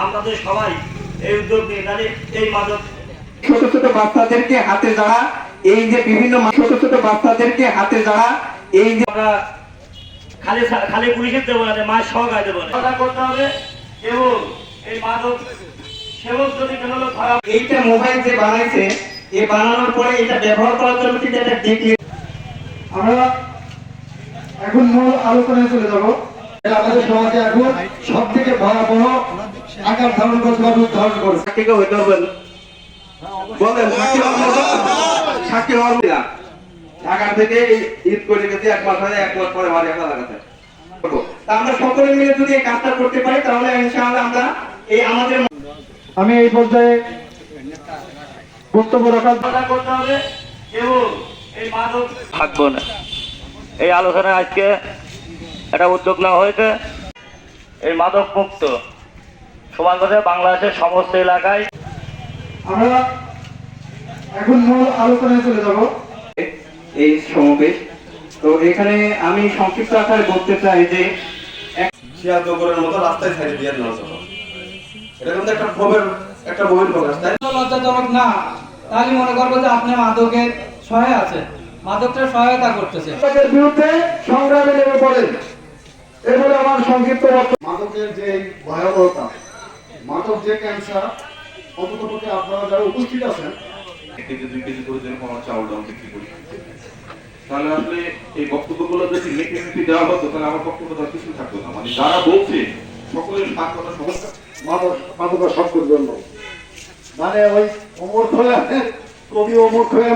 আমাদের সবাই এই উদ্যোগ নিয়ে তাহলে এই মাদক ছোট ছোট বাচ্চাদেরকে হাতে যারা এই যে বিভিন্ন ছোট ছোট বাচ্চাদেরকে হাতে যারা এই যে আমরা খালি খালি পুলিশের দেবো না, মায়ের সহকায় দেবো না করতে হবে। এবং এই মাদক সেবক যদি কোনো লোক খারাপ এইটা মোবাইল যে বানাইছে এই বানানোর পরে এটা ব্যবহার করার জন্য কিন্তু এটা দেখলে আমরা এখন মূল আলোচনায় চলে যাব। আমাদের সমাজে এখন সব থেকে ভয়াবহ আকার ধারণ করছে বা রূপ ধারণ করছে। সাক্ষীকে হইতে হবে বলেন সাক্ষী হওয়ার না ঢাকা থেকে ঈদ করে গেছে 1 মাস হয়, 1 মাস পরে বাড়ি আসা লাগাতে। আমরা সকলে মিলে যদি এই কাজটা করতে পারি তাহলে ইনশাআল্লাহ আমরা এই আমাদের আমি এই পর্যায়ে বক্তব্য রাখার করতে হবে। এবং এই মাদক থাকবো না। এই আলোচনায় আজকে একটা উদ্যোগ নেওয়া হয়েছে এই মাদক মুক্ত সমাজে বাংলাদেশের সমস্ত এলাকায়। আমরা এখন মূল আলোচনায় চলে যাব। এই সমাবেশ তো এখানে আমি সংক্ষিপ্ত আকারে বলতে চাই যে শিয়ালদগরের মতো রাস্তায় ছাড়িয়ে দিয়ে নেওয়া যাবে। এটা কিন্তু একটা ক্ষোভের একটা বহিঃপ্রকাশ, তাই লজ্জাজনক না, তাহলে মনে করবো যে আপনি মাদকের সহায় আছে, মাদকটার সহায়তা করতেছে। মাদকের বিরুদ্ধে সংগ্রামে নেমে পড়েন, এই বলে আমার সংক্ষিপ্ত বক্তব্য। মাদকের যে ভয়াবহতা, মাদক যে ক্যান্সার, অন্ততপক্ষে আপনারা যারা উপস্থিত আছেন 1 কেজি 2 কেজি করে যেন কোনো চাউল দাম বিক্রি করি, তাহলে আসলে এই বক্তব্যগুলো যদি মেকে দেওয়া হতো তাহলে আমার বক্তব্যটা কিছু থাকতো না। মানে যারা বলছে সকলের সাত কথা সমস্যা মাদকের সব জন্য মানে ওই অমর খোলা কবি অমর খোলা